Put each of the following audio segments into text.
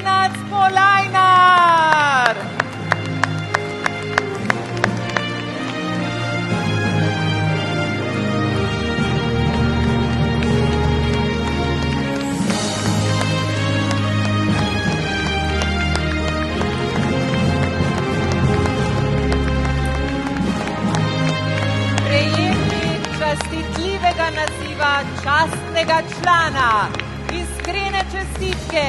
Ignac Polajnar. Častitljivega naziva častnega člana. Iskrene čestitke.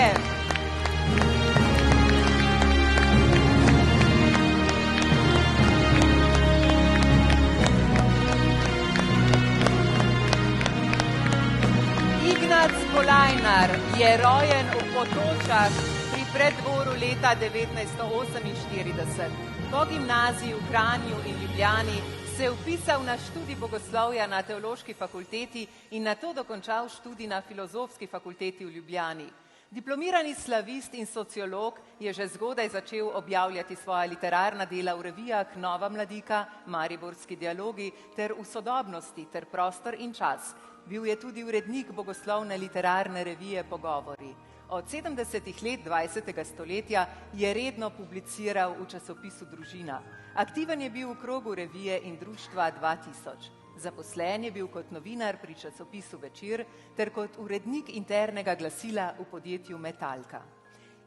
Ignac Polajnar je rojen v Potočah pri Preddvoru leta 1948. Po gimnaziji v Kranju in Ljubljani se je vpisal na študij bogoslovja na Teološki fakulteti in nato dokončal študij na Filozofski fakulteti v Ljubljani. Diplomirani slavist in sociolog je že zgodaj začel objavljati svoja literarna dela v revijah Nova mladika, Mariborski dialogi ter v Sodobnosti ter Prostor in čas. Bil je tudi urednik bogoslovne literarne revije Pogovori. Od 70. let 20. stoletja je redno publiciral v časopisu Družina. Aktiven je bil v krogu revije in društva 2000. Zaposlen je bil kot novinar pri časopisu Večer ter kot urednik internega glasila v podjetju Metalka.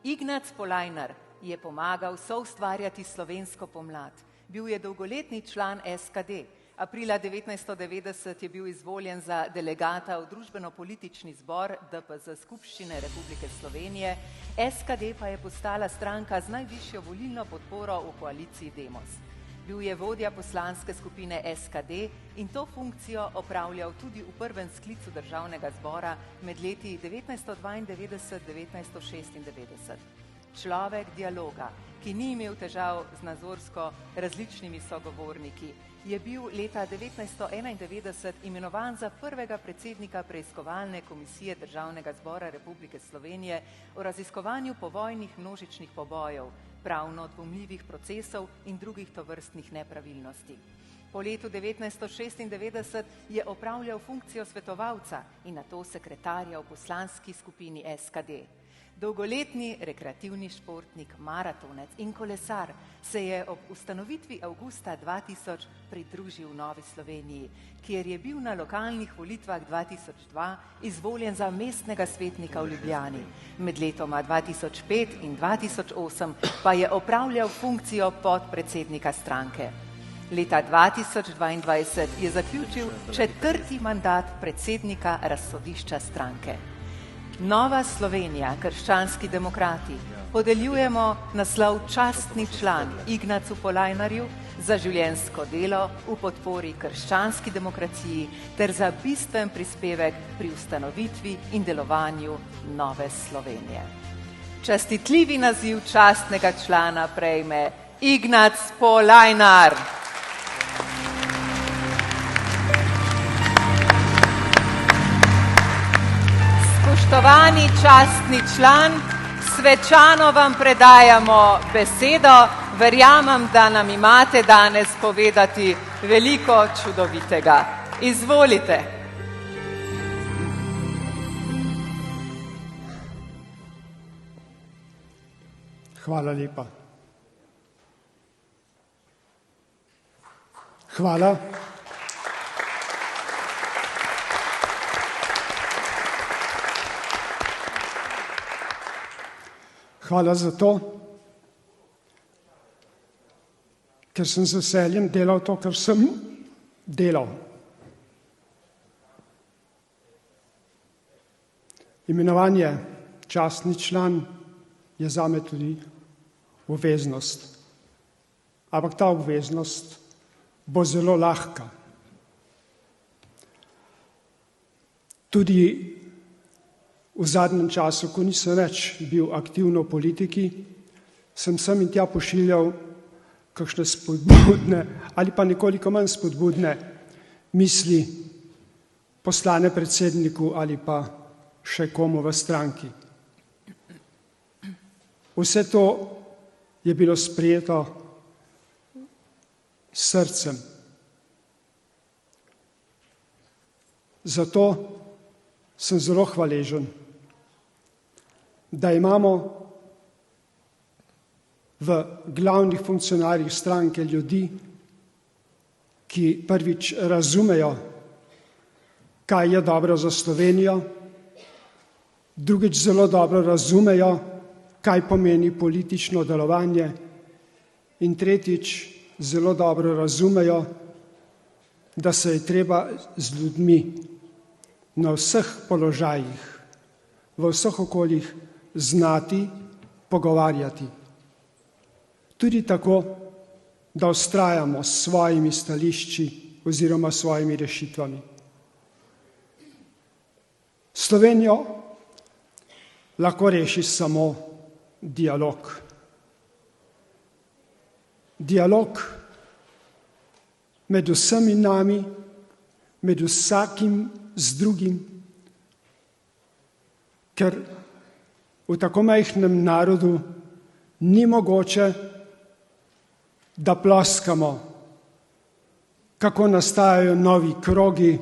Ignac Polajnar je pomagal soustvarjati slovensko pomlad. Bil je dolgoletni član SKD. Aprila 1990 je bil izvoljen za delegata v družbeno-politični zbor DPZ Skupščine Republike Slovenije, SKD pa je postala stranka z najvišjo volilno podporo v koaliciji Demos. Bil je vodja poslanske skupine SKD in to funkcijo opravljal tudi v prvem sklicu državnega zbora med leti 1992-1996. Človek dialoga, ki ni imel težav z nazorsko različnimi sogovorniki, je bil leta 1991 imenovan za prvega predsednika preiskovalne komisije Državnega zbora Republike Slovenije o raziskovanju povojnih množičnih pobojev, pravno dvomljivih procesov in drugih tovrstnih nepravilnosti. Po letu 1996 je opravljal funkcijo svetovalca in nato sekretarja v poslanski skupini SKD. Dolgoletni rekreativni športnik, maratonec in kolesar se je ob ustanovitvi avgusta 2000 pridružil Novi Sloveniji, kjer je bil na lokalnih volitvah 2002 izvoljen za mestnega svetnika v Ljubljani. Med letoma 2005 in 2008 pa je opravljal funkcijo podpredsednika stranke. Leta 2022 je zaključil 4. mandat predsednika razsodišča stranke. Nova Slovenija, krščanski demokrati, podeljujemo naslov častni član Ignacu Polajnarju za življenjsko delo v podpori krščanski demokraciji ter za bistven prispevek pri ustanovitvi in delovanju Nove Slovenije. Častitljivi naziv častnega člana prejme Ignac Polajnar. Spoštovani častni član, svečano vam predajamo besedo. Verjamem, da nam imate danes povedati veliko čudovitega. Izvolite. Hvala lepa. Hvala. Hvala za to, ker sem z veseljem delal to, kar sem delal. Imenovanje častni član je zame tudi obveznost. Ampak ta obveznost bo zelo lahka. Tudi v zadnjem času, ko nisem več bil aktivno v politiki, sem sem in tja pošiljal kakšne spodbudne ali pa nekoliko manj spodbudne misli poslane predsedniku ali pa še komu v stranki. Vse to je bilo sprejeto s srcem. Zato sem zelo hvaležen, da imamo v glavnih funkcionarjih stranke ljudi, ki prvič razumejo, kaj je dobro za Slovenijo, drugič zelo dobro razumejo, kaj pomeni politično delovanje in tretjič zelo dobro razumejo, da se je treba z ljudmi na vseh položajih, v vseh okoljih znati pogovarjati. Tudi tako, da vztrajamo s svojimi stališči oziroma svojimi rešitvami. Slovenijo lahko reši samo dialog. Dialog med vsemi nami, med vsakim z drugim, ker v tako majhnem narodu ni mogoče, da ploskamo, kako nastajajo novi krogi,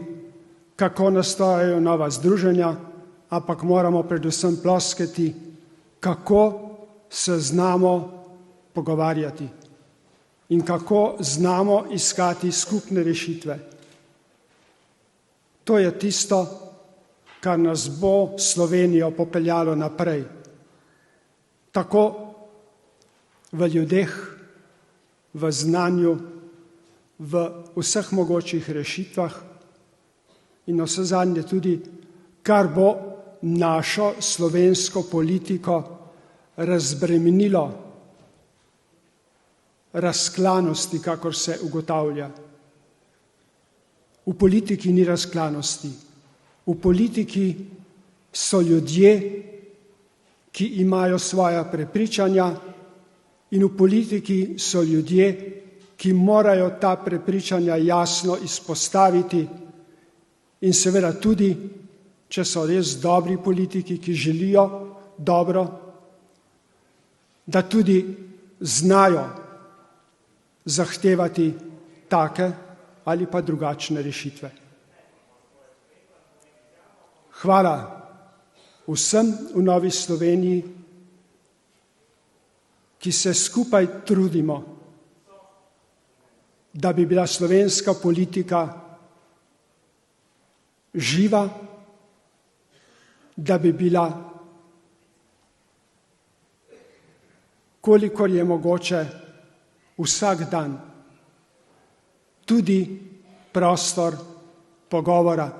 kako nastajajo nova združenja, ampak moramo predvsem ploskati, kako se znamo pogovarjati in kako znamo iskati skupne rešitve. To je tisto, kar nas bo Slovenijo popeljalo naprej. Tako v ljudeh, v znanju, v vseh mogočih rešitvah in navsezadnje tudi, kar bo našo slovensko politiko razbremenilo razklanosti, kakor se ugotavlja. V politiki ni razklanosti. V politiki so ljudje, ki imajo svoja prepričanja, in v politiki so ljudje, ki morajo ta prepričanja jasno izpostaviti in seveda tudi, če so res dobri politiki, ki želijo dobro, da tudi znajo zahtevati take ali pa drugačne rešitve. Hvala vsem v Novi Sloveniji, ki se skupaj trudimo, da bi bila slovenska politika živa, da bi bila, kolikor je mogoče, vsak dan tudi prostor pogovora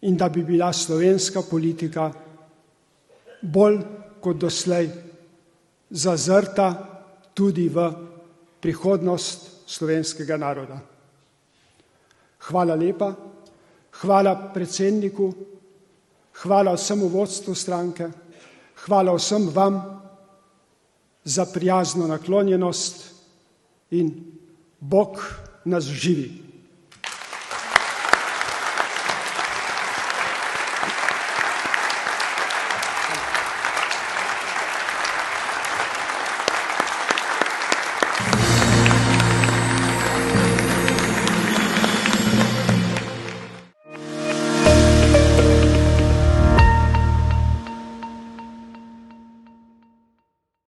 in da bi bila slovenska politika bolj kot doslej zazrta tudi v prihodnost slovenskega naroda. Hvala lepa, hvala predsedniku, hvala vsemu vodstvu stranke, hvala vsem vam za prijazno naklonjenost in Bog nas živi.